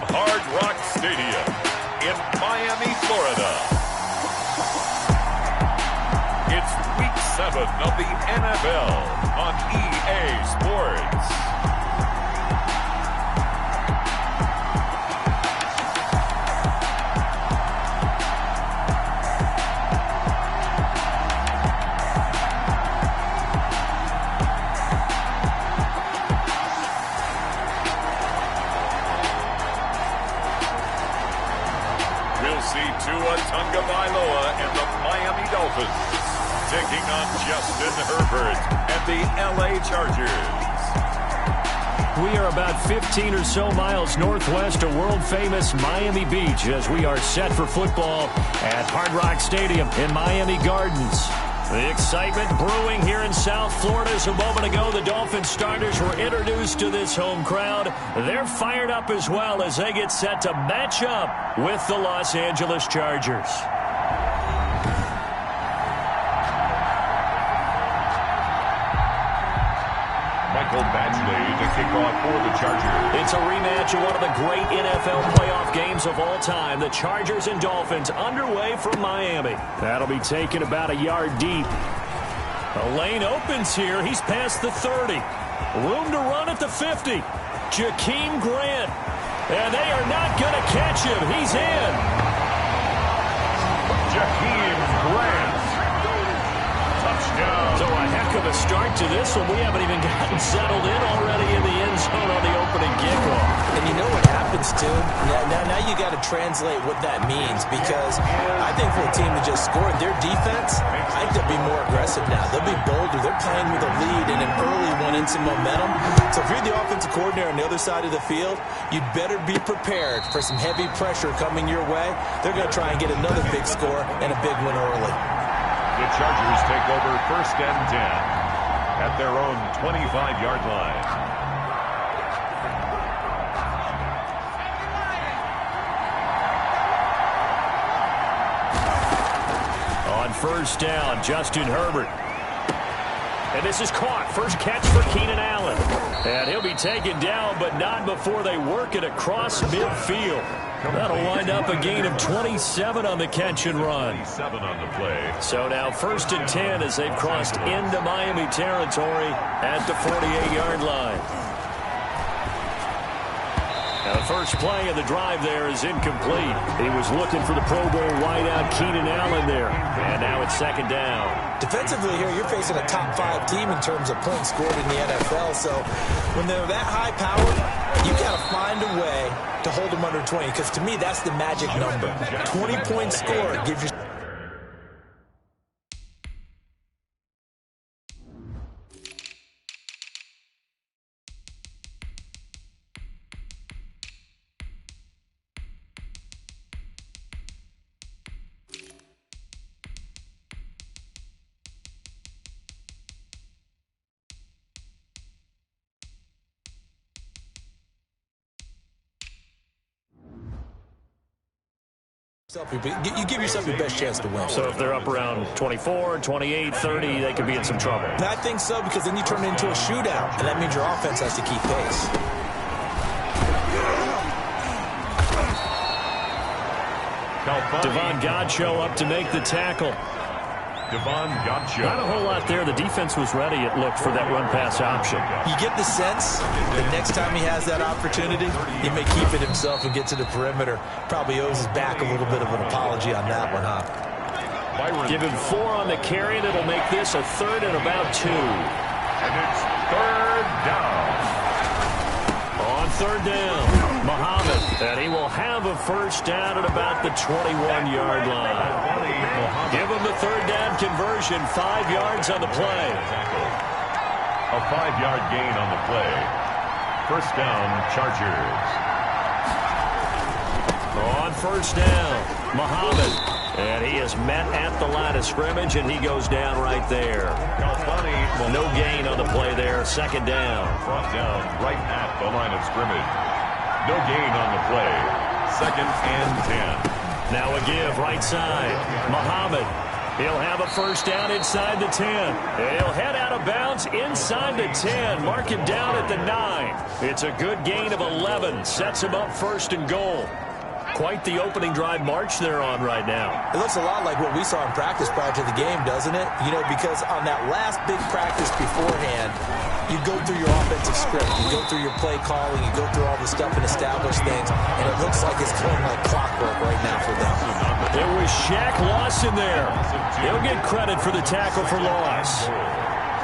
Hard Rock Stadium in Miami, Florida. It's Week 7 of the NFL on EA Sports. And the Miami Dolphins taking on Justin Herbert and the LA Chargers. We are about 15 or so miles northwest of world-famous Miami Beach as we are set for football at Hard Rock Stadium in Miami Gardens. The excitement brewing here in South Florida. As a moment ago, the Dolphins starters were introduced to this home crowd. They're fired up as well as they get set to match up with the Los Angeles Chargers. Badgley to kick off for the Chargers. It's a rematch of one of the great NFL playoff games of all time. The Chargers and Dolphins underway from Miami. That'll be taken about a yard deep. A lane opens here. He's past the 30. Room to run at the 50. Jakeem Grant. And they are not going to catch him. He's in. Jakeem Grant. Touchdown. So a heck of a start to this one. We haven't even gotten settled in already in the end zone on the opening kickoff. And you know what happens, too? Now you got to translate what that means, because I think for a team that just scored, their defense, I think they'll be more aggressive now. They'll be bolder. They're playing with a lead and an early one and some momentum. So if you're the offensive coordinator on the other side of the field, you'd better be prepared for some heavy pressure coming your way. They're going to try and get another big score and a big one early. The Chargers take over 1st and 10 at their own 25-yard line. On 1st down, Justin Herbert. And this is caught. First catch for Keenan Allen. And he'll be taken down, but not before they work it across midfield. That'll wind up a gain of 27 on the catch and run. 27 on the play. So now 1st and 10 as they've crossed into Miami territory at the 48-yard line. Now the first play of the drive there is incomplete. He was looking for the Pro Bowl wideout Keenan Allen there. And now it's 2nd down. Defensively here, you're facing a top 5 team in terms of points scored in the NFL. So when they're that high powered, you got to find a way to hold them under 20. Because to me, that's the magic number. 20-point score gives you... You give yourself your best chance to win. So if they're up around 24, 28, 30, they could be in some trouble. I think so, because then you turn it into a shootout, and that means your offense has to keep pace. Devon Godchaux up to make the tackle. Devon Godchaux. Not a whole lot there. The defense was ready, it looked, for that run-pass option. You get the sense that next time he has that opportunity, he may keep it himself and get to the perimeter. Probably owes his back a little bit of an apology on that one, huh? Give him 4 on the carry, and it'll make this a 3rd and about 2. And it's 3rd down. On 3rd down, Muhammad. And he will have a 1st down at about the 21-yard line. Give him the 3rd down conversion, 5 yards on the play. A 5-yard gain on the play. 1st down, Chargers. On 1st down, Muhammad. And he is met at the line of scrimmage, and he goes down right there. No gain on the play there, 2nd down. Brought down right at the line of scrimmage. No gain on the play. 2nd and 10. Now a give, right side. Muhammad He'll have a first down inside the 10. He'll head out of bounds inside the 10. Mark him down at the 9. It's a good gain of 11. Sets him up first and goal. Quite the opening drive march they're on right now. It looks a lot like what we saw in practice prior to the game, doesn't it? You know, because on that last big practice beforehand, you go through your offensive script, you go through your play calling, you go through all the stuff and establish things, and it looks like it's going like clockwork right now for them. It was Shaq Lawson there. He'll get credit for the tackle for loss.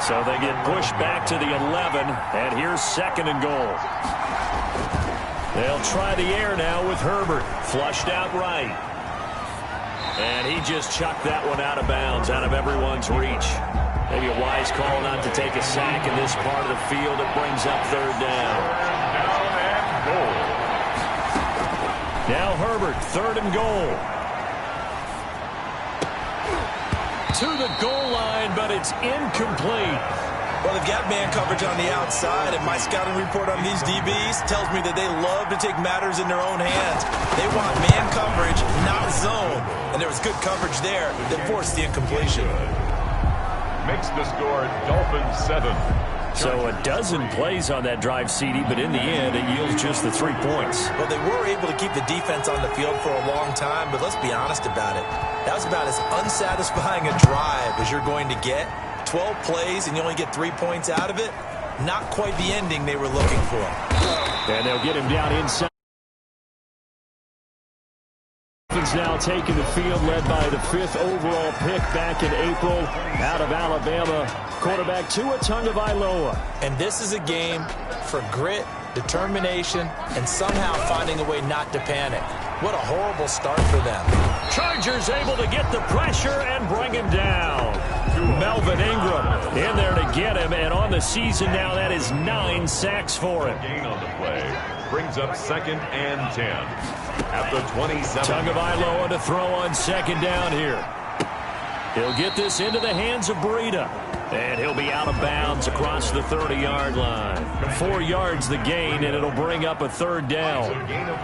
So they get pushed back to the 11, and here's second and goal. They'll try the air now with Herbert. Flushed out right. And he just chucked that one out of bounds, out of everyone's reach. Maybe a wise call not to take a sack in this part of the field. It brings up third down. Now Herbert, third and goal. To the goal line, but it's incomplete. Well, they've got man coverage on the outside, and my scouting report on these DBs tells me that they love to take matters in their own hands. They want man coverage, not zone. And there was good coverage there that forced the incompletion. Makes the score Dolphins 7. So a dozen plays on that drive, CD, but in the end, it yields just the 3 points. Well, they were able to keep the defense on the field for a long time, but let's be honest about it. That was about as unsatisfying a drive as you're going to get. 12 plays and you only get 3 points out of it. Not quite the ending they were looking for. And they'll get him down inside. Dolphins now taking the field, led by the 5th overall pick back in April out of Alabama, quarterback Tua Tagovailoa. And this is a game for grit, determination, and somehow finding a way not to panic. What a horrible start for them. Chargers able to get the pressure and bring him down. Melvin Ingram in there to get him, and on the season now, that is 9 sacks for him. Gain on the play brings up 2nd and 10 at the 27. Tagovailoa to throw on second down here. He'll get this into the hands of Breida, and he'll be out of bounds across the 30-yard line. 4 yards the gain, and it'll bring up a third down.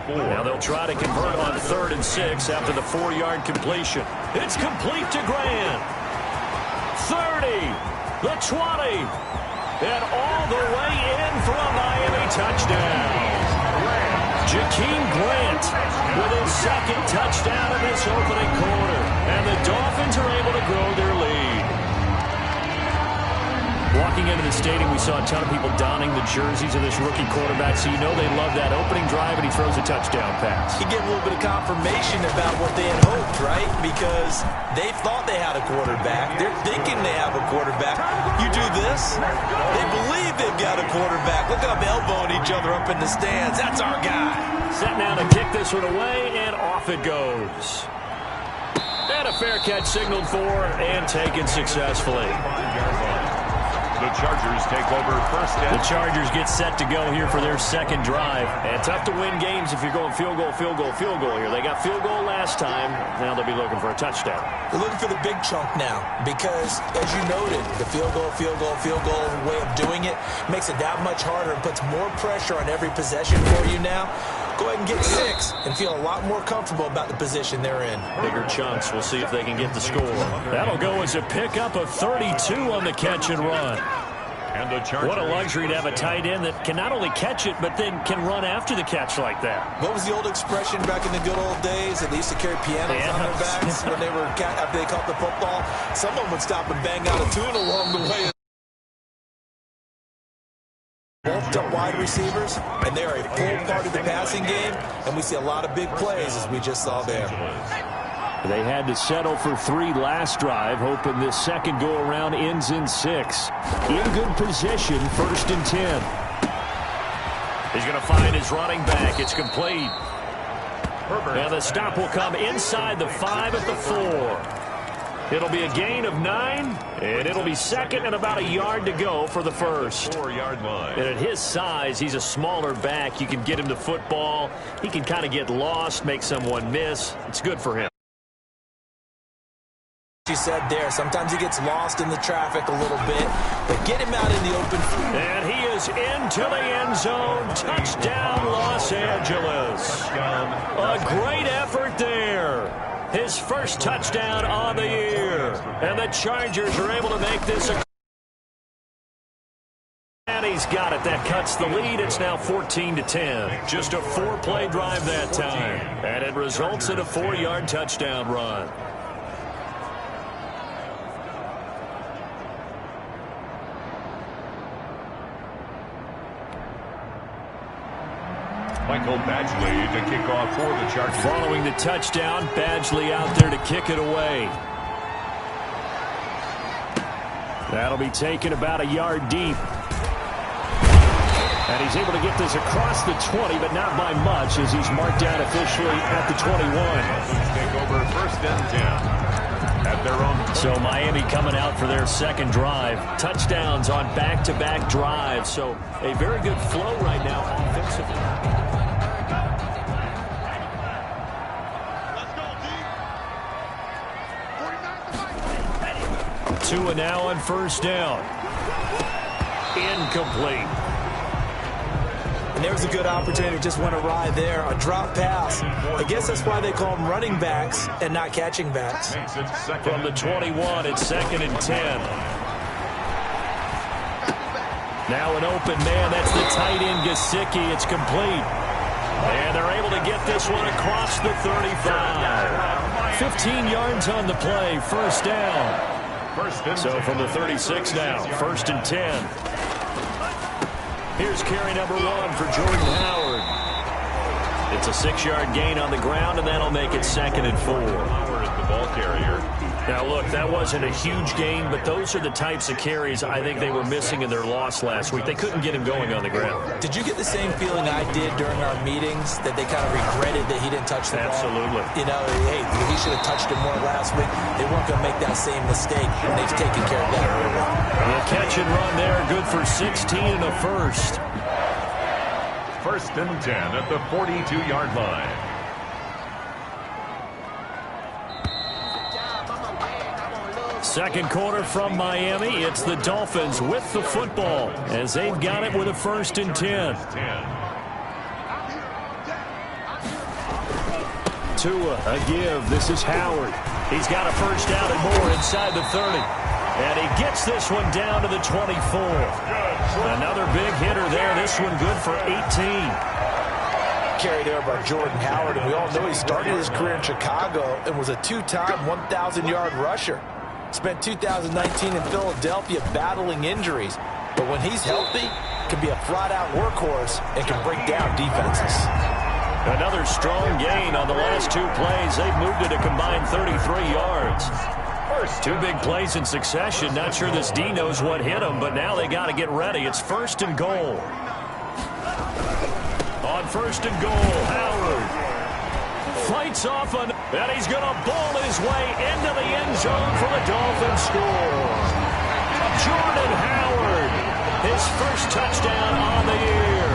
Now they'll try to convert on 3rd and 6 after the 4-yard completion. It's complete to Grant. 30, the 20, and all the way in for a Miami touchdown. Jakeem Grant with his 2nd touchdown in this opening quarter, and the Dolphins are able to grow their lead. Walking into the stadium, we saw a ton of people donning the jerseys of this rookie quarterback, so you know they love that opening drive, and he throws a touchdown pass. He gave a little bit of confirmation about what they had hoped, right? Because they thought they had a quarterback. They're thinking they have a quarterback. You do this, they believe they've got a quarterback. Look at them elbowing each other up in the stands. That's our guy. Set now to kick this one away, and off it goes. And a fair catch signaled for and taken successfully. The Chargers take over first down. The Chargers get set to go here for their 2nd drive. And tough to win games if you're going field goal, field goal, field goal here. They got field goal last time. Now they'll be looking for a touchdown. They're looking for the big chunk now because, as you noted, the field goal way of doing it makes it that much harder and puts more pressure on every possession for you now. Go ahead and get 6 and feel a lot more comfortable about the position they're in. Bigger chunks. We'll see if they can get the score. That'll go as a pickup of 32 on the catch and run. And the Chargers. What a luxury to have a tight end that can not only catch it, but then can run after the catch like that. What was the old expression back in the good old days that they used to carry pianos on their backs when they were after they caught the football? Someone would stop and bang out a tune along the way. Bulked up wide receivers, and they are a full part of the passing game, and we see a lot of big plays as we just saw there. They had to settle for 3 last drive, hoping this second go-around ends in 6. In good position, 1st and 10. He's going to find his running back. It's complete. And the stop will come inside the 5 at the 4. It'll be a gain of 9, and it'll be 2nd and about a yard to go for the 1st. 4-yard line. And at his size, he's a smaller back. You can get him to football. He can kind of get lost, make someone miss. It's good for him. You said there, sometimes he gets lost in the traffic a little bit, but get him out in the open. And he is into the end zone. Touchdown, Los Angeles. A great effort there. his first touchdown on the year. And the Chargers are able to make this a... And he's got it. That cuts the lead. It's now 14-10. Just a 4-play drive that time. And it results in a 4-yard touchdown run. Michael Badgley to kick off for the Chargers. Following the touchdown, Badgley out there to kick it away. That'll be taken about a yard deep. And he's able to get this across the 20, but not by much as he's marked down officially at the 21. Take over first and 10 at their own 20. So Miami coming out for their second drive. Touchdowns on back-to-back drives. So a very good flow right now offensively. Tua now on first down. Incomplete. And there's a good opportunity. Just went awry there. A drop pass. I guess that's why they call them running backs and not catching backs. From the 21, it's 2nd and 10. Now an open man. That's the tight end, Gesicki. It's complete. And they're able to get this one across the 35. 15 yards on the play. First down. So from the 36 now, 1st and 10. Here's carry number 1 for Jordan Howard. It's a 6-yard gain on the ground, and that'll make it 2nd and 4. Howard is the ball carrier. Now, look, that wasn't a huge gain, but those are the types of carries I think they were missing in their loss last week. They couldn't get him going on the ground. Did you get the same feeling I did during our meetings, that they kind of regretted that he didn't touch the ball? Absolutely. You know, hey, he should have touched it more last week. They weren't going to make that same mistake, and they've taken care of that early. The catch and run there, good for 16 and a first. 1st and 10 at the 42-yard line. Second quarter from Miami. It's the Dolphins with the football as they've got it with a 1st and 10. Tua, a give. This is Howard. He's got a first down and more inside the 30. And he gets this one down to the 24. Another big hitter there. This one good for 18. Carried over by Jordan Howard, and we all know he started his career in Chicago and was a 2-time 1,000-yard rusher. Spent 2019 in Philadelphia battling injuries. But when he's healthy, can be a flat-out workhorse and can break down defenses. Another strong gain on the last 2 plays. They've moved it a combined 33 yards. First 2 big plays in succession. Not sure this D knows what hit him, but now they got to get ready. It's 1st and goal. On 1st and goal, Howard fights off on, and he's going to bowl his way into the end zone for the Dolphins score. Jordan Howard, his first touchdown on the year.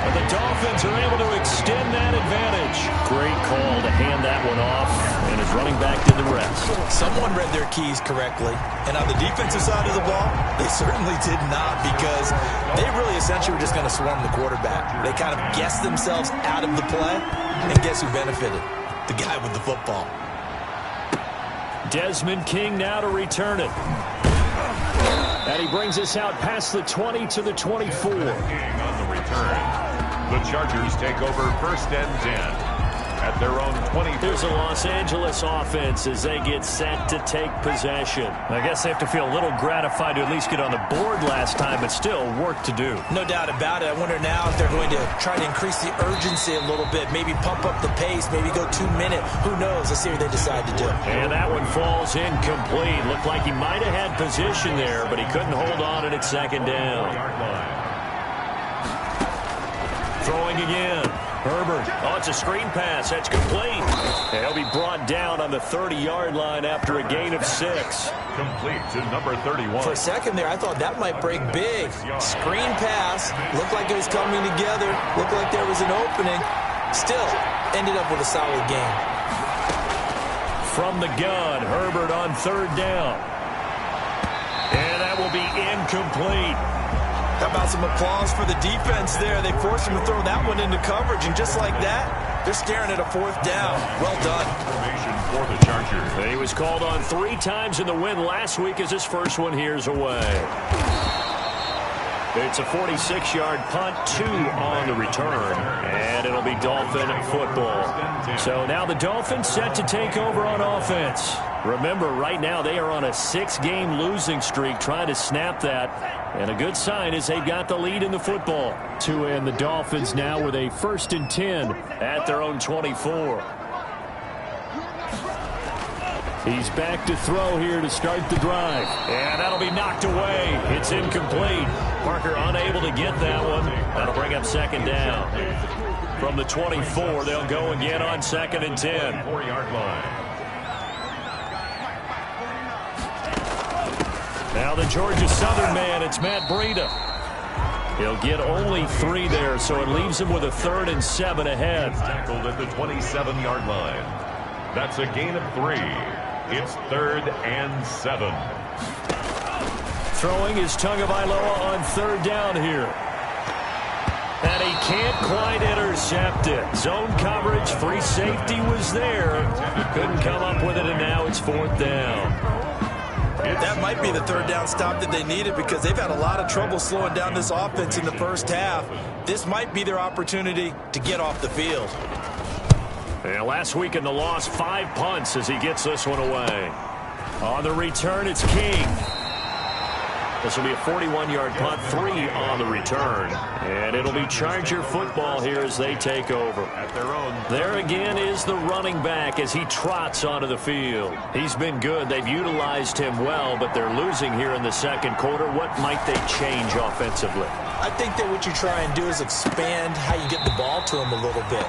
And the Dolphins are able to extend that advantage. Great call to hand that one off, and his running back did the rest. Someone read their keys correctly, and on the defensive side of the ball, they certainly did not, because they really essentially were just going to swarm the quarterback. They kind of guessed themselves out of the play, and guess who benefited? The guy with the football. Desmond King now to return it. And he brings us out past the 20 to the 24. On the return. The Chargers take over 1st and 10 at their own 20. Here's the Los Angeles offense as they get set to take possession. I guess they have to feel a little gratified to at least get on the board last time, but still work to do. No doubt about it. I wonder now if they're going to try to increase the urgency a little bit, maybe pump up the pace, maybe go 2-minute. Who knows? Let's see what they decide to do. And that one falls incomplete. Looked like he might have had position there, but he couldn't hold on, and it's 2nd down. Throwing again. Herbert. Oh, it's a screen pass. That's complete. He'll be brought down on the 30-yard line after a gain of 6. Complete to number 31. For a second there, I thought that might break big. Screen pass. Looked like it was coming together. Looked like there was an opening. Still, ended up with a solid game. From the gun, Herbert on 3rd down. And that will be incomplete. How about some applause for the defense there? They forced him to throw that one into coverage, and just like that, they're staring at a 4th down. Well done. Formation for the Chargers. He was called on 3 times in the win last week as his first one here's away. It's a 46-yard punt, 2 on the return, and it'll be Dolphin football. So now the Dolphins set to take over on offense. Remember, right now they are on a 6-game losing streak, trying to snap that. And a good sign is they've got the lead in the football. And the Dolphins now with a 1st and 10 at their own 24. He's back to throw here to start the drive. And that'll be knocked away. It's incomplete. Parker unable to get that one. That'll bring up 2nd down. From the 24, they'll go again on 2nd and 10. 4-yard line. Now the Georgia Southern man, it's Matt Breida. He'll get only 3 there, so it leaves him with a 3rd and 7 ahead. Tackled at the 27-yard line. That's a gain of 3. It's 3rd and 7. Throwing is Tagovailoa on 3rd down here. And he can't quite intercept it. Zone coverage, free safety was there. Couldn't come up with it, and now it's 4th down. That might be the 3rd down stop that they needed because they've had a lot of trouble slowing down this offense in the first half. This might be their opportunity to get off the field. And last week in the loss, 5 punts as he gets this one away. On the return, it's King. This will be a 41-yard punt, 3 on the return. And it'll be Charger football here as they take over. At their own. There again is the running back as he trots onto the field. He's been good. They've utilized him well, but they're losing here in the 2nd quarter. What might they change offensively? I think that what you try and do is expand how you get the ball to him a little bit.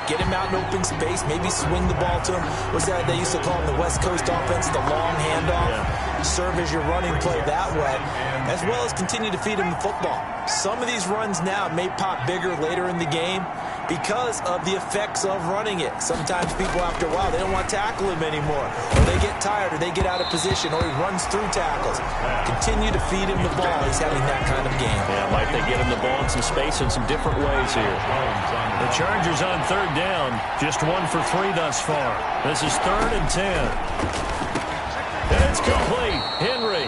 Get him out in open space, maybe swing the ball to him. What's that they used to call in the West Coast offense, the long handoff? Yeah. Serve as your running play that way, as well as continue to feed him the football. Some of these runs now may pop bigger later in the game because of the effects of running it. Sometimes people, after a while, they don't want to tackle him anymore, or they get tired, or they get out of position, or he runs through tackles. Continue to feed him the ball. He's having that kind of game. Yeah, might they get him the ball in some space in some different ways here. The Chargers on 3rd down, just 1 for 3 thus far. This is 3rd and 10. And it's complete. Henry.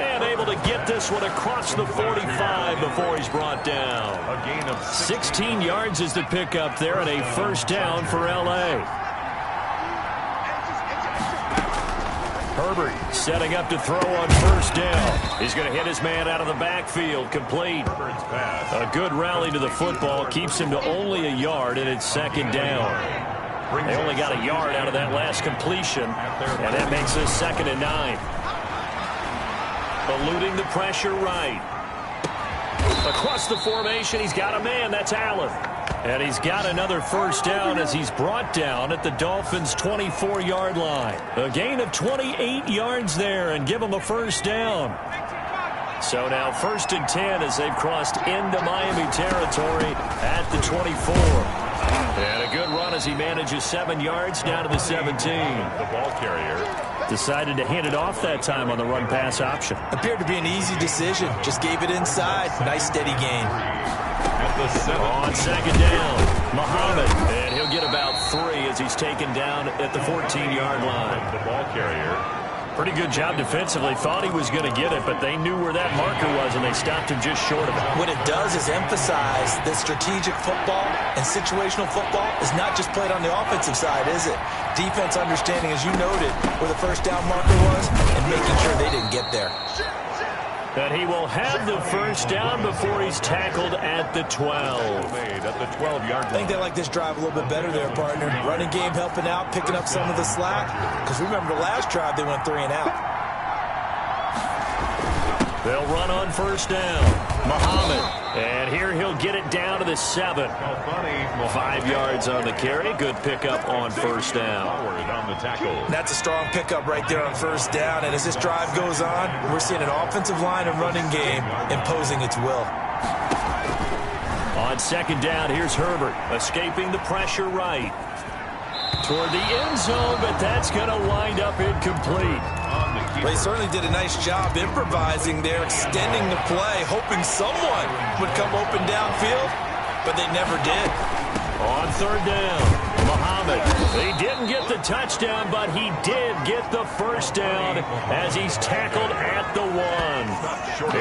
And able to get this one across the 45 before he's brought down. A gain of 16 yards is the pickup there, and a 1st down for L.A. Herbert setting up to throw on 1st down. He's going to hit his man out of the backfield. Complete. Herbert's pass. A good rally to the football. Keeps him to only a yard, and it's 2nd down. They only got a yard out of that last completion, and that makes this 2nd and 9. Eluding the pressure right. Across the formation, he's got a man. That's Allen. And he's got another 1st down as he's brought down at the Dolphins' 24-yard line. A gain of 28 yards there and give him a 1st down. So now 1st and 10 as they've crossed into Miami territory at the 24. And a good run as he manages 7 yards down to the 17. The ball carrier decided to hand it off that time on the run-pass option. Appeared to be an easy decision. Just gave it inside. Nice, steady gain. On 2nd down, Muhammad. And he'll get about 3 as he's taken down at the 14-yard line. The ball carrier. Pretty good job defensively. Thought he was going to get it, but they knew where that marker was, and they stopped him just short of it. What it does is emphasize that strategic football and situational football is not just played on the offensive side, is it? Defense understanding, as you noted, where the 1st down marker was and making sure they didn't get there. That he will have the 1st down before he's tackled at the 12. Made at the 12-yard line. I think they like this drive a little bit better there, partner. Running game helping out, picking up some of the slack. Because remember the last drive, they went 3 and out. They'll run on 1st down. Muhammad. And here he'll get it down to the 7. 5 yards on the carry. Good pickup on 1st down. On the tackle. That's a strong pickup right there on 1st down. And as this drive goes on, we're seeing an offensive line and running game imposing its will. On 2nd down, here's Herbert. Escaping the pressure right. Toward the end zone, but that's going to wind up incomplete. Well, he certainly did a nice job improvising there, extending the play, hoping someone would come open downfield, but they never did. On third down, Muhammad. He didn't get the touchdown, but he did get the first down as he's tackled at the 1.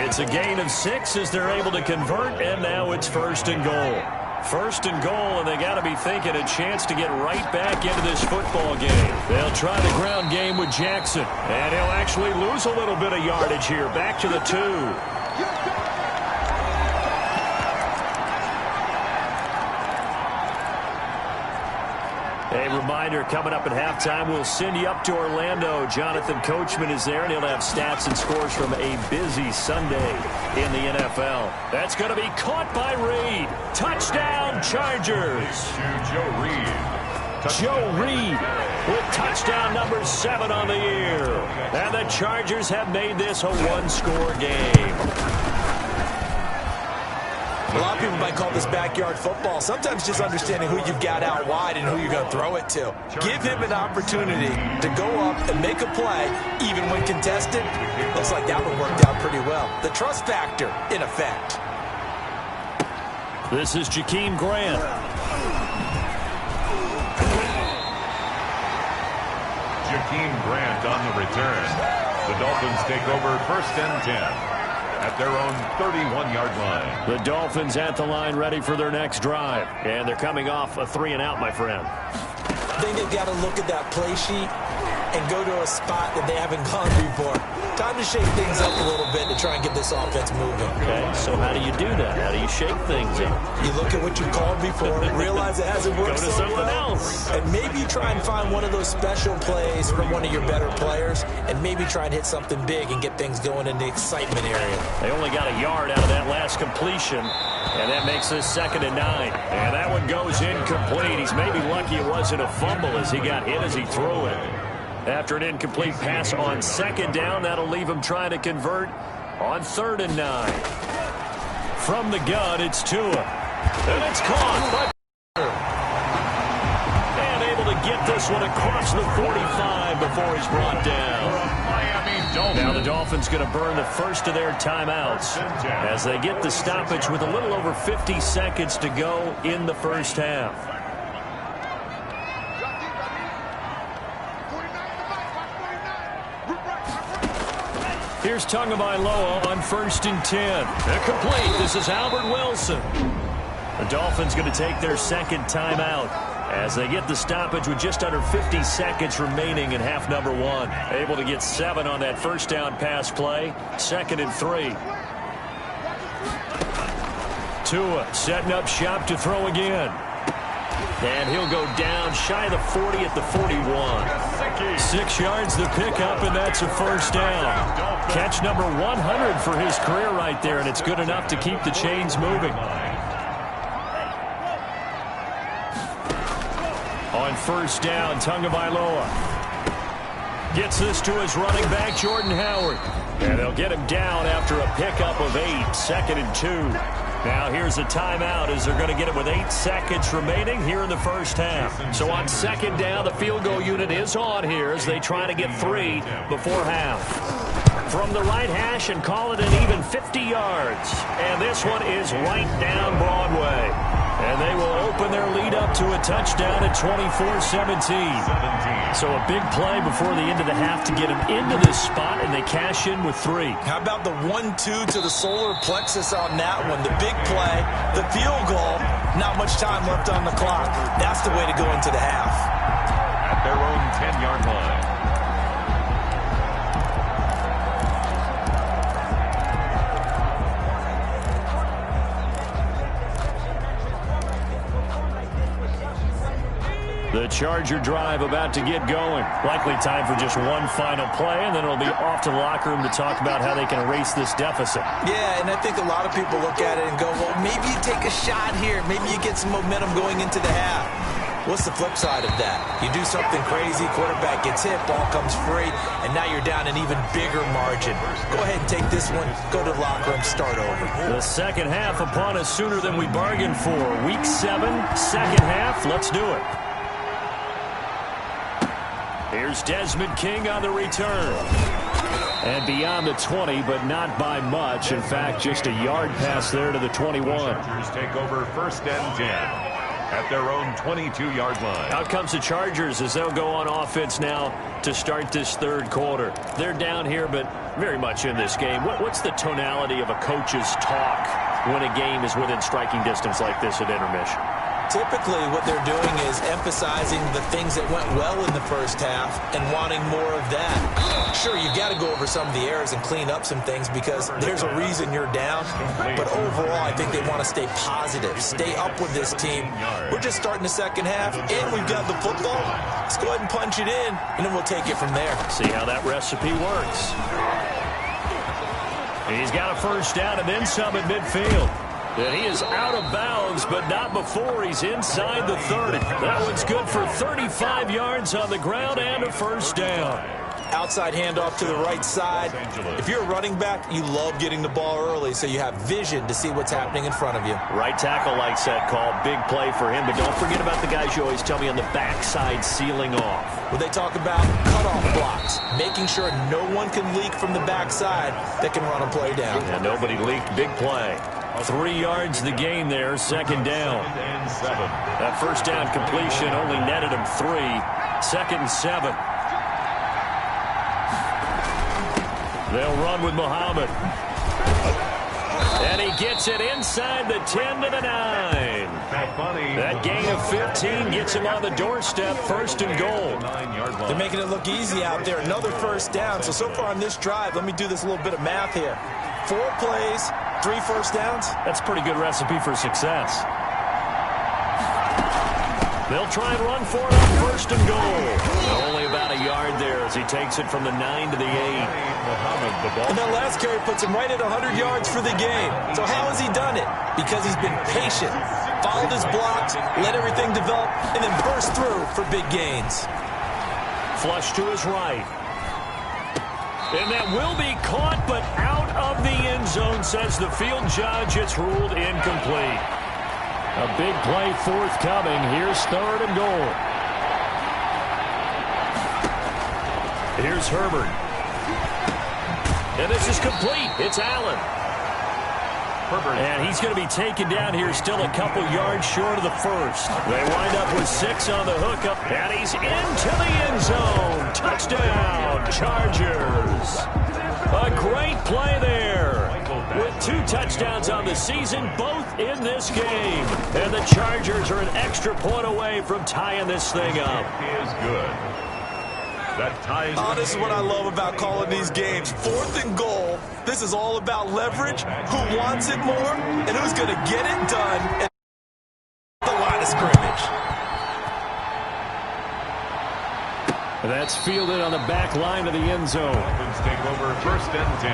It's a gain of 6 as they're able to convert, and now it's first and goal. First and goal, and they got to be thinking a chance to get right back into this football game. They'll try the ground game with Jackson, and he'll actually lose a little bit of yardage here. Back to the 2. A reminder, coming up at halftime, we'll send you up to Orlando. Jonathan Coachman is there, and he'll have stats and scores from a busy Sunday in the NFL. That's going to be caught by Reed. Touchdown, Chargers. Joe Reed. Joe Reed with touchdown number 7 on the year. And the Chargers have made this a one-score game. A lot of people might call this backyard football. Sometimes just understanding who you've got out wide and who you're going to throw it to. Give him an opportunity to go up and make a play, even when contested. Looks like that one worked out pretty well. The trust factor, in effect. This is Jakeem Grant. Jakeem Grant on the return. The Dolphins take over first and 10. At their own 31-yard line. The Dolphins at the line ready for their next drive. And they're coming off a 3-and-out, my friend. I think they've got to look at that play sheet and go to a spot that they haven't gone before. Time to shake things up a little bit to try and get this offense moving. Okay, so how do you do that? How do you shake things up? You look at what you called before, realize it hasn't worked Go to so something well, else. and maybe you try and find one of those special plays from one of your better players, and maybe try and hit something big and get things going in the excitement area. They only got a yard out of that last completion, and that makes this 2nd and 9. And that one goes incomplete. He's maybe lucky it wasn't a fumble as he got hit as he threw it. After an incomplete pass on 2nd down, that'll leave him trying to convert on 3rd and 9. From the gun, it's Tua. And it's caught. And able to get this one across the 45 before he's brought down. Now the Dolphins going to burn the first of their timeouts as they get the stoppage with a little over 50 seconds to go in the first half. Here's Tagovailoa on 1st and 10. Complete. This is Albert Wilson. The Dolphins going to take their 2nd timeout as they get the stoppage with just under 50 seconds remaining in half number 1. Able to get 7 on that first down pass play. 2nd and 3. Tua setting up shop to throw again. And he'll go down shy of the 40 at the 41. 6 yards the pickup, and that's a first down. Catch number 100 for his career right there, and it's good enough to keep the chains moving. On 1st down, Tagovailoa gets this to his running back, Jordan Howard. And they'll get him down after a pickup of 8, 2nd and 2. Now here's a timeout as they're going to get it with 8 seconds remaining here in the first half. So on 2nd down, the field goal unit is on here as they try to get 3 before half. From the right hash and call it an even 50 yards. And this one is right down Broadway. And they will open their lead up to a touchdown at 24-17. So a big play before the end of the half to get them into this spot, and they cash in with 3. How about the 1-2 to the solar plexus on that one? The big play, the field goal, not much time left on the clock. That's the way to go into the half. At their own 10-yard line. The Charger drive about to get going. Likely time for just one final play, and then it'll be off to the locker room to talk about how they can erase this deficit. Yeah, and I think a lot of people look at it and go, well, maybe you take a shot here. Maybe you get some momentum going into the half. What's the flip side of that? You do something crazy, quarterback gets hit, ball comes free, and now you're down an even bigger margin. Go ahead and take this one, go to the locker room, start over. The second half upon us sooner than we bargained for. Week 7, second half, let's do it. Here's Desmond King on the return. And beyond the 20, but not by much. In fact, just a yard pass there to the 21. The Chargers take over 1st and 10 at their own 22-yard line. Out comes the Chargers as they'll go on offense now to start this third quarter. They're down here, but very much in this game. What's the tonality of a coach's talk when a game is within striking distance like this at intermission? Typically, what they're doing is emphasizing the things that went well in the first half and wanting more of that. Sure, you got to go over some of the errors and clean up some things because there's a reason you're down. But overall, I think they want to stay positive, stay up with this team. We're just starting the second half, and we've got the football. Let's go ahead and punch it in, and then we'll take it from there. See how that recipe works. He's got a first down and then some at midfield. And he is out of bounds, but not before he's inside the 30. That one's good for 35 yards on the ground and a first down. Outside handoff to the right side. If you're a running back, you love getting the ball early so you have vision to see what's happening in front of you. Right tackle likes that call. Big play for him, but don't forget about the guys you always tell me on the backside sealing off. Well, they talk about cutoff blocks, making sure no one can leak from the backside that can run a play down. And nobody leaked. Big play. 3 yards the gain there, second down. That first down completion only netted him 3. 2nd and 7. They'll run with Muhammad. And he gets it inside the 10 to the 9. That gain of 15 gets him on the doorstep, 1st and goal. They're making it look easy out there. Another first down. So far on this drive, let me do this little bit of math here. 4 plays, 3 first downs. That's a pretty good recipe for success. They'll try and run for it on 1st and goal. Only about a yard there as he takes it from the 9 to the 8. And that last carry puts him right at 100 yards for the game. So how has he done it? Because he's been patient, followed his blocks, let everything develop, and then burst through for big gains. Flush to his right. And that will be caught, but out of the end zone, says the field judge. It's ruled incomplete. A big play forthcoming. Here's 3rd and goal. Here's Herbert. And this is complete. It's Allen. Herbert. And he's going to be taken down here, still a couple yards short of the first. They wind up with 6 on the hookup. And he's into the end zone. Touchdown, Chargers. A great play there. With 2 touchdowns on the season, both in this game. And the Chargers are an extra point away from tying this thing up. It is good. That ties. This is what I love about calling these games. 4th and goal. This is all about leverage, who wants it more, and who's going to get it done at the line of scrimmage. That's fielded on the back line of the end zone. Dolphins take over 1st and 10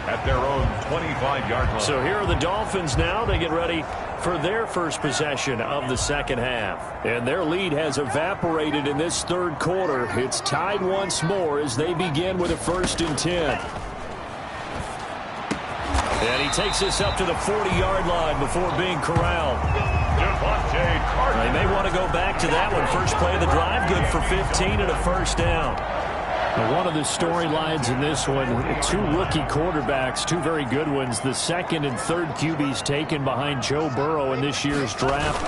at their own 25-yard line. So here are the Dolphins now. They get ready for their first possession of the second half. And their lead has evaporated in this third quarter. It's tied once more as they begin with a 1st and 10. And he takes this up to the 40-yard line before being corralled. They may want to go back to that one. First play of the drive, good for 15 and a first down. Now, one of the storylines in this one, 2 rookie quarterbacks, 2 very good ones. The 2nd and 3rd QBs taken behind Joe Burrow in this year's draft.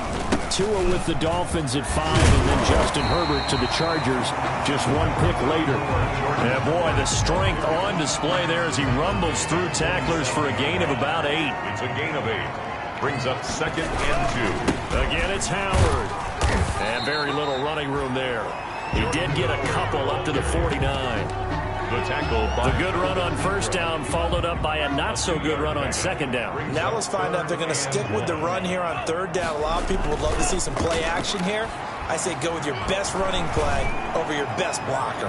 Tua with the Dolphins at 5, and then Justin Herbert to the Chargers just 1 pick later. And boy, the strength on display there as he rumbles through tacklers for a gain of about 8. It's a gain of 8. Brings up 2nd and 2. Again, it's Howard. And very little running room there. He did get a couple up to the 49. The tackle by the good run on first down followed up by a not-so-good run on second down. Now let's find out if they're going to stick with the run here on 3rd down. A lot of people would love to see some play action here. I say go with your best running play over your best blocker.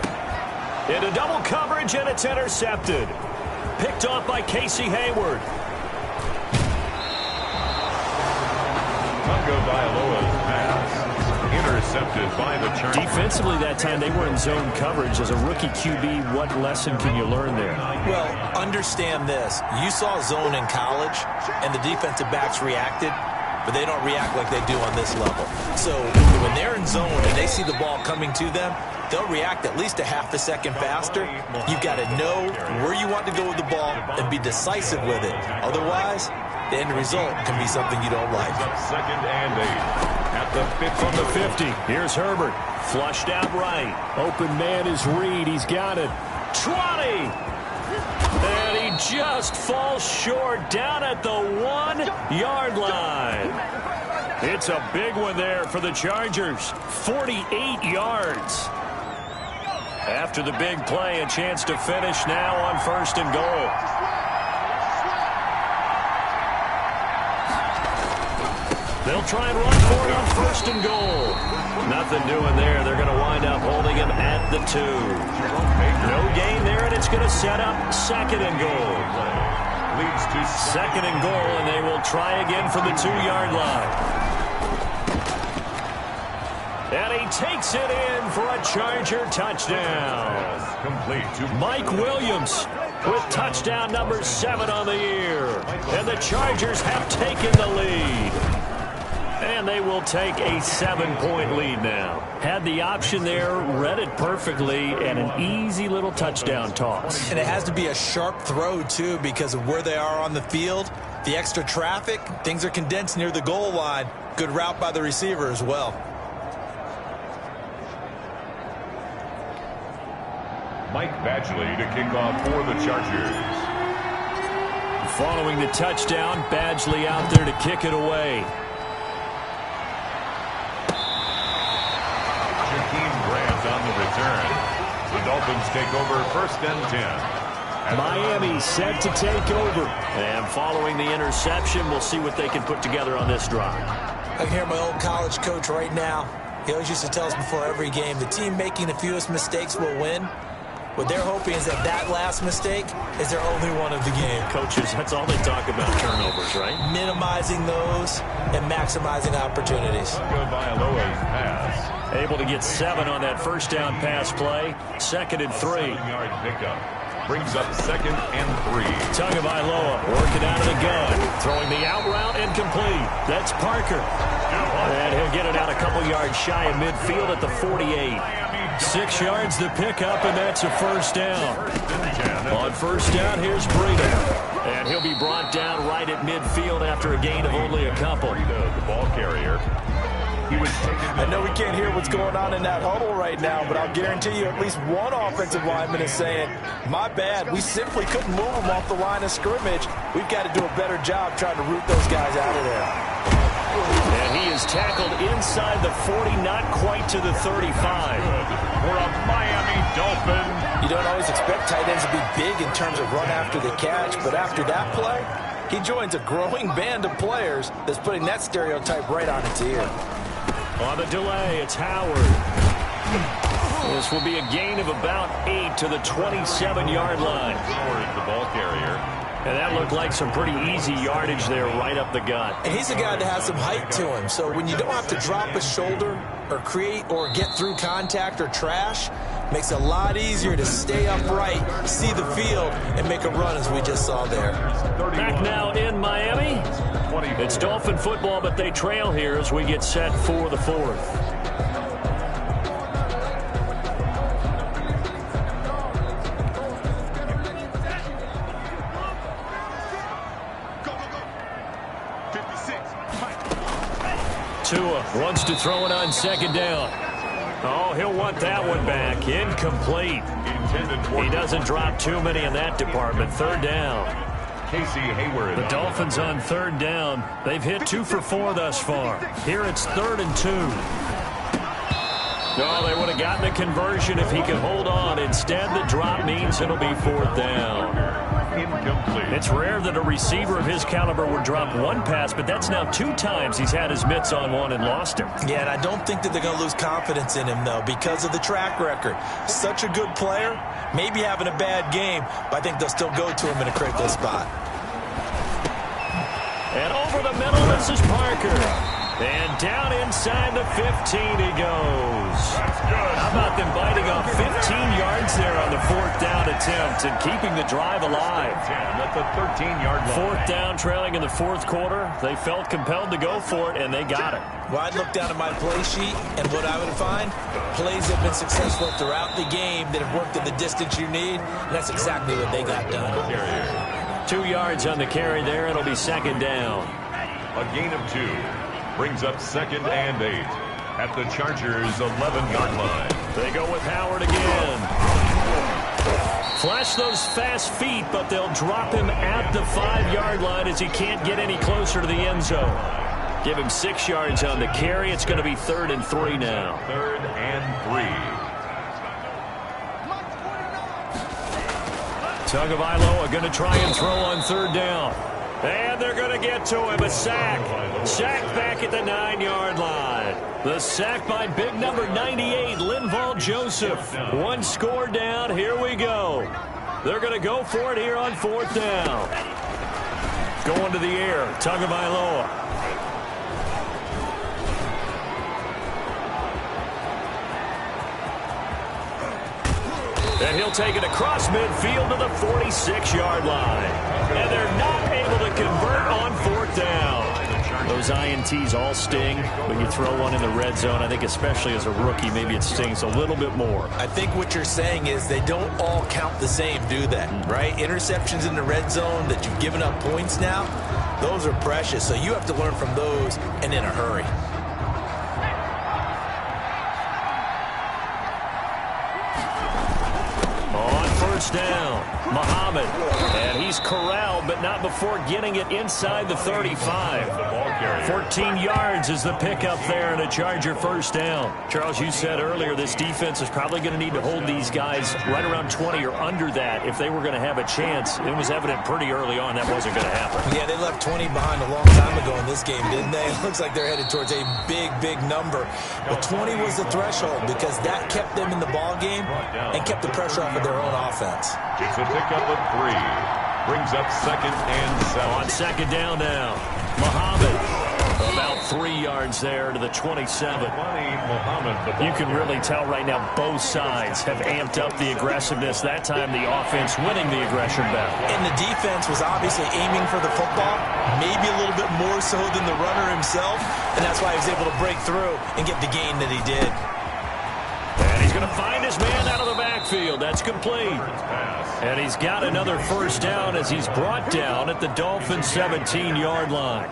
Into double coverage, and it's intercepted. Picked off by Casey Hayward. Tagovailoa's pass intercepted by the Chargers. Defensively that time, they were in zone coverage. As a rookie QB, what lesson can you learn there? Well, understand this. You saw zone in college, and the defensive backs reacted. but they don't react like they do on this level. So when they're in zone and they see the ball coming to them, they'll react at least a half a second faster. You've got to know where you want to go with the ball and be decisive with it. Otherwise, the end result can be something you don't like. Second and 8. At the 50. From the 50, here's Herbert. Flushed out right. Open man is Reed. He's got it. 20. And he just falls short down at the 1-yard line. It's a big one there for the Chargers. 48 yards. After the big play, a chance to finish now on 1st and goal. They'll try and run for it on 1st and goal. Nothing doing there. They're going to wind up holding him at the 2. No gain there, and it's going to set up 2nd and goal. Leads to 2nd and goal, and they will try again from the 2-yard line. And he takes it in for a Charger touchdown. Complete to Mike Williams with touchdown number 7 on the year. And the Chargers have taken the lead. And they will take a 7-point lead now. Had the option there, read it perfectly, and an easy little touchdown toss. And it has to be a sharp throw, too, because of where they are on the field. The extra traffic, things are condensed near the goal line. Good route by the receiver as well. Mike Badgley to kick off for the Chargers. Following the touchdown, Badgley out there to kick it away. On the return. The Dolphins take over 1st and 10. Miami set to take over. And following the interception, we'll see what they can put together on this drive. I can hear my old college coach right now. He always used to tell us before every game, the team making the fewest mistakes will win. What they're hoping is that that last mistake is their only one of the game. Coaches, that's all they talk about, turnovers, right? Minimizing those and maximizing opportunities. Tagovailoa's pass. Able to get 7 on that 1st down pass play. 2nd and 3. 7-yard pickup. Brings up 2nd and 3. Tagovailoa working out of the gun. Throwing the out route incomplete. That's Parker. And he'll get it out a couple yards shy of midfield at the 48. 6 yards the pickup, and that's a 1st down. On 1st down, here's Breida. And he'll be brought down right at midfield after a gain of only a couple. The ball carrier. I know we can't hear what's going on in that huddle right now, but I'll guarantee you at least one offensive lineman is saying, my bad, we simply couldn't move them off the line of scrimmage. We've got to do a better job trying to root those guys out of there. And he is tackled inside the 40, not quite to the 35. For a Miami Dolphin. You don't always expect tight ends to be big in terms of run after the catch, but after that play, he joins a growing band of players that's putting that stereotype right on its ear. On the delay, it's Howard. This will be a gain of about 8 to the 27-yard line. Howard, the ball carrier. And that looked like some pretty easy yardage there right up the gut. And he's a guy that has some height to him, so when you don't have to drop a shoulder or create or get through contact or trash, makes it a lot easier to stay upright, see the field, and make a run as we just saw there. Back now in Miami. It's Dolphin football, but they trail here as we get set for the 4th. Tua wants to throw it on 2nd down. Oh, he'll want that one back. Incomplete. He doesn't drop too many in that department. 3rd down. Casey Hayward. The Dolphins on 3rd down. They've hit 2 for 4 thus far. Here it's 3rd and 2. No, they would have gotten the conversion if he could hold on. Instead, the drop means it'll be 4th down. Incomplete. It's rare that a receiver of his caliber would drop one pass, but that's now 2 times he's had his mitts on one and lost him. Yeah, and I don't think that they're going to lose confidence in him, though, because of the track record. Such a good player, maybe having a bad game, but I think they'll still go to him in a critical spot. And over the middle, this is Parker. And down inside the 15 he goes. How about them biting off 15 yards there on the 4th down attempt and keeping the drive alive? At the 13-yard line. 4th down, trailing in the 4th quarter. They felt compelled to go for it, and they got it. Well, I'd look down at my play sheet, and what I would find, plays have been successful throughout the game that have worked in the distance you need, and that's exactly what they got done. 2 yards on the carry there. It'll be 2nd down. A gain of 2 brings up 2nd and 8 at the Chargers' 11-yard line. They go with Howard again. Flash those fast feet, but they'll drop him at the 5-yard line as he can't get any closer to the end zone. Give him 6 yards on the carry. It's going to be 3rd and 3 now. 3rd and 3. Tagovailoa going to try and throw on 3rd down. And they're going to get to him. A sack. Sack back at the 9-yard line. The sack by big number 98, Linval Joseph. 1 score down. Here we go. They're going to go for it here on 4th down. Going to the air. Tagovailoa. And he'll take it across midfield to the 46-yard line. And they're not able to convert on 4th down. Those INTs all sting when you throw one in the red zone. I think especially as a rookie, maybe it stings a little bit more. I think what you're saying is they don't all count the same, do they? Right? Interceptions in the red zone that you've given up points now, those are precious. So you have to learn from those and in a hurry. Down, Muhammad, and he's corralled, but not before getting it inside the 35. 14 yards is the pickup there, and a Charger 1st down. Charles, you said earlier this defense is probably going to need to hold these guys right around 20 or under that if they were going to have a chance. It was evident pretty early on that wasn't going to happen. Yeah, they left 20 behind a long time ago in this game, didn't they? It looks like they're headed towards a big, big number. But 20 was the threshold because that kept them in the ball game and kept the pressure off of their own offense. It's a pickup of 3. Brings up 2nd and 7. On 2nd down now. Muhammad about 3 yards there to the 27. You can really tell right now both sides have amped up the aggressiveness. That time the offense winning the aggression battle. And the defense was obviously aiming for the football, maybe a little bit more so than the runner himself, and that's why he was able to break through and get the gain that he did. And he's going to find his man out of the backfield. That's complete. And he's got another 1st down as he's brought down at the Dolphins' 17-yard line.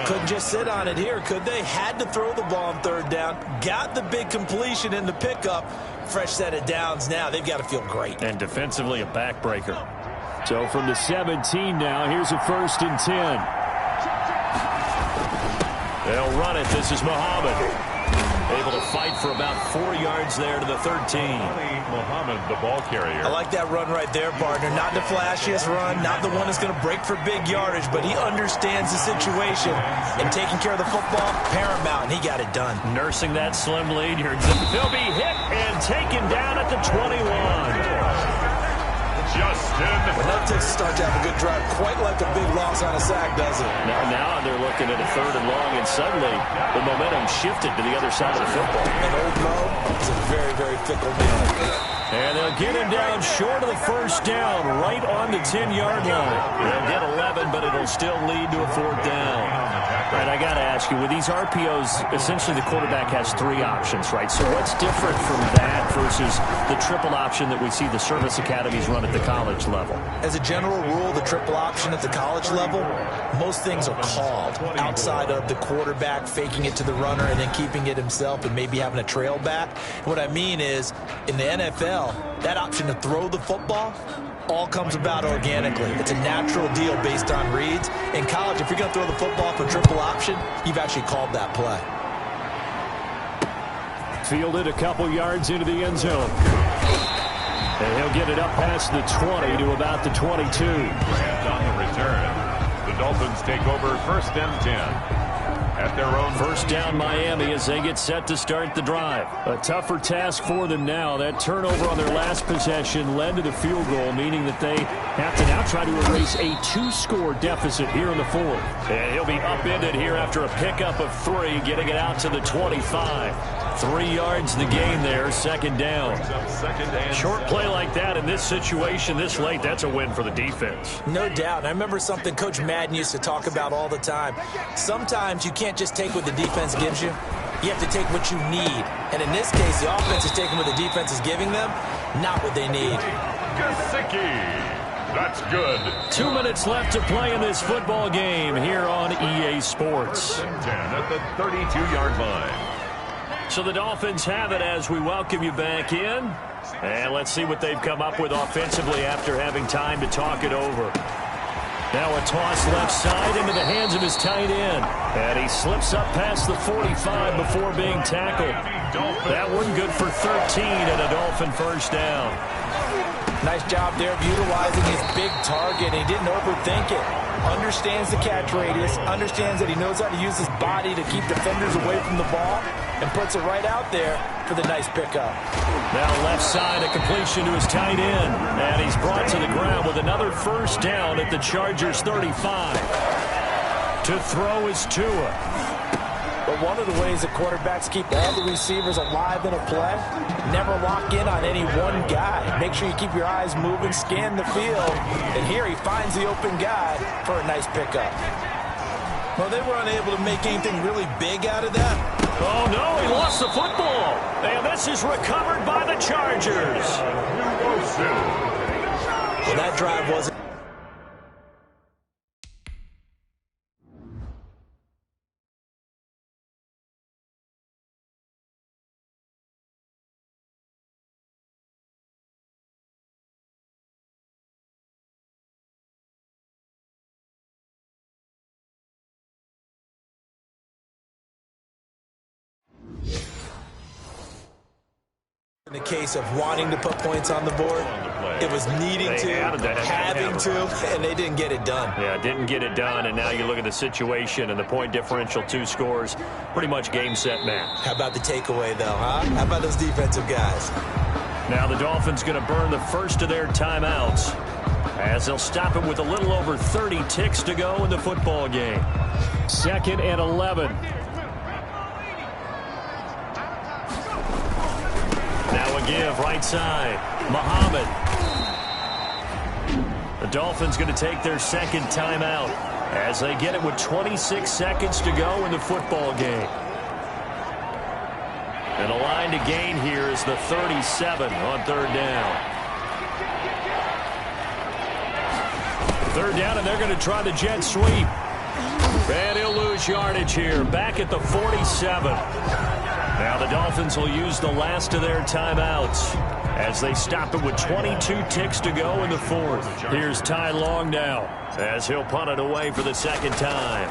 Couldn't just sit on it here, could they? Had to throw the ball on 3rd down. Got the big completion in the pickup. Fresh set of downs now. They've got to feel great. And defensively a backbreaker. So from the 17 now, here's a 1st and 10. They'll run it. This is Muhammad. Able to fight for about 4 yards there to the 13. Muhammad, the ball carrier. I like that run right there, partner. Not the flashiest run, not the one that's going to break for big yardage, but he understands the situation, and taking care of the football, paramount, and he got it done. Nursing that slim lead. He'll be hit and taken down at the 21. Justin. But that takes a start to have a good drive, quite like a big loss on a sack, does it? Now they're looking at a 3rd and long, and suddenly the momentum shifted to the other side of the football. And old Mo is a very, very fickle man. And they'll get him down short of the 1st down, right on the 10-yard line. They'll get 11, but it'll still lead to a 4th down. All right, I got to ask you, with these RPOs, essentially the quarterback has 3 options, right? So what's different from that versus the triple option that we see the service academies run at the college level? As a general rule, the triple option at the college level, most things are called outside of the quarterback faking it to the runner and then keeping it himself and maybe having a trail back. What I mean is, in the NFL, that option to throw the football all comes about organically. It's a natural deal based on reads. In college, if you're going to throw the football for triple option, you've actually called that play. Fielded a couple yards into the end zone. And he'll get it up past the 20 to about the 22. And on the return, the Dolphins take over 1st and 10. at their own. First down Miami as they get set to start the drive. A tougher task for them now. That turnover on their last possession led to the field goal, meaning that they have to now try to erase a 2-score deficit here in the fourth. And he'll be upended here after a pickup of 3, getting it out to the 25. 3 yards the gain there, second down. Short play like that in this situation this late, that's a win for the defense. No doubt. I remember something Coach Madden used to talk about all the time. Sometimes you can't just take what the defense gives you. You have to take what you need. And in this case, the offense is taking what the defense is giving them, not what they need. That's good. 2 minutes left to play in this football game here on EA Sports. 10 at the 32-yard line. So the Dolphins have it as we welcome you back in. And let's see what they've come up with offensively after having time to talk it over. Now a toss left side into the hands of his tight end. And he slips up past the 45 before being tackled. That one good for 13 and a Dolphin first down. Nice job there of utilizing his big target. He didn't overthink it. Understands the catch radius, understands that he knows how to use his body to keep defenders away from the ball, and puts it right out there for the nice pickup. Now left side, a completion to his tight end. And he's brought to the ground with another first down at the Chargers' 35. To throw is Tua. But one of the ways that quarterbacks keep all the receivers alive in a play, never lock in on any one guy. Make sure you keep your eyes moving, scan the field, and here he finds the open guy for a nice pickup. Well, they were unable to make anything really big out of that. Oh, no, he lost the football. And this is recovered by the Chargers. Well, that drive wasn't. In the case of wanting to put points on the board, it was needing to, having to, and they didn't get it done. Yeah, didn't get it done, and now you look at the situation and the point differential, 2 scores, pretty much game, set, match. How about the takeaway, though, huh? How about those defensive guys? Now the Dolphins going to burn the first of their timeouts as they'll stop it with a little over 30 ticks to go in the football game. 2nd and 11. Now a give, right side. Muhammad. The Dolphins going to take their second timeout as they get it with 26 seconds to go in the football game. And the line to gain here is the 37 on 3rd down. 3rd down, and they're going to try the jet sweep. And he'll lose yardage here, back at the 47. Now the Dolphins will use the last of their timeouts as they stop it with 22 ticks to go in the fourth. Here's Ty Long now as he'll punt it away for the second time.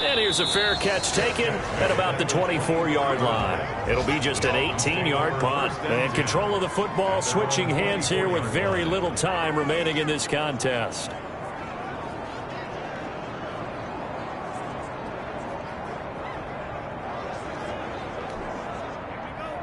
And here's a fair catch taken at about the 24-yard line. It'll be just an 18-yard punt. And control of the football switching hands here with very little time remaining in this contest.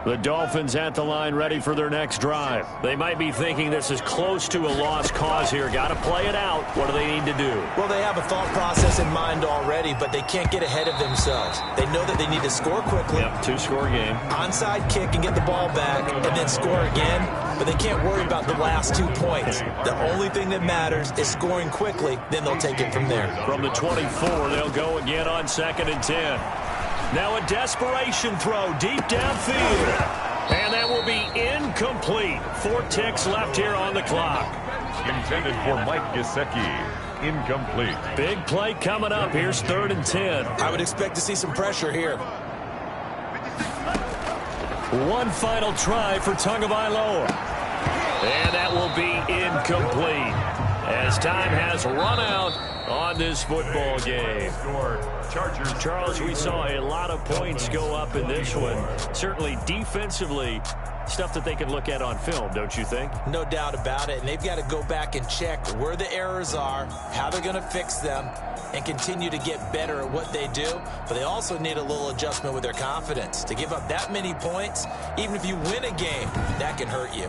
The Dolphins at the line ready for their next drive. They might be thinking this is close to a lost cause here. Got to play it out. What do they need to do? Well, they have a thought process in mind already, but they can't get ahead of themselves. They know that they need to score quickly. Yep, 2-score game. Onside kick and get the ball back and then score again, but they can't worry about the last 2 points. The only thing that matters is scoring quickly, then they'll take it from there. From the 24, they'll go again on 2nd and 10. Now a desperation throw deep downfield. And that will be incomplete. 4 ticks left here on the clock. Intended for Mike Gesicki. Incomplete. Big play coming up. Here's 3rd and 10. I would expect to see some pressure here. One final try for Tagovailoa. And that will be incomplete as time has run out on this football game. Charles, we saw a lot of points go up in this one. Certainly defensively, stuff that they can look at on film, don't you think? No doubt about it, and they've got to go back and check where the errors are, how they're going to fix them, and continue to get better at what they do. But they also need a little adjustment with their confidence. To give up that many points, even if you win a game, that can hurt you.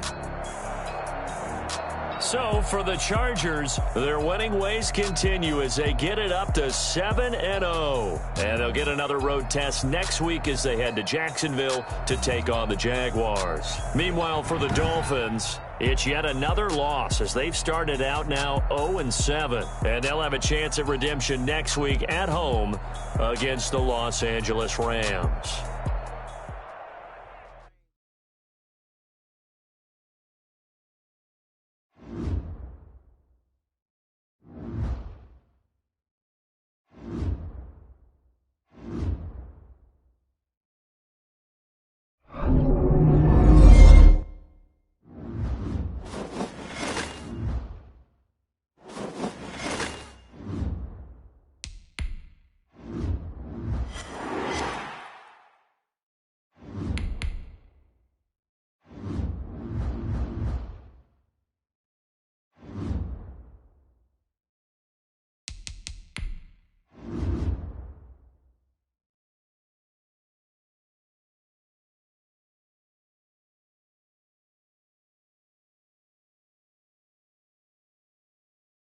So for the Chargers, their winning ways continue as they get it up to 7-0. And they'll get another road test next week as they head to Jacksonville to take on the Jaguars. Meanwhile, for the Dolphins, it's yet another loss as they've started out now 0-7. And they'll have a chance at redemption next week at home against the Los Angeles Rams.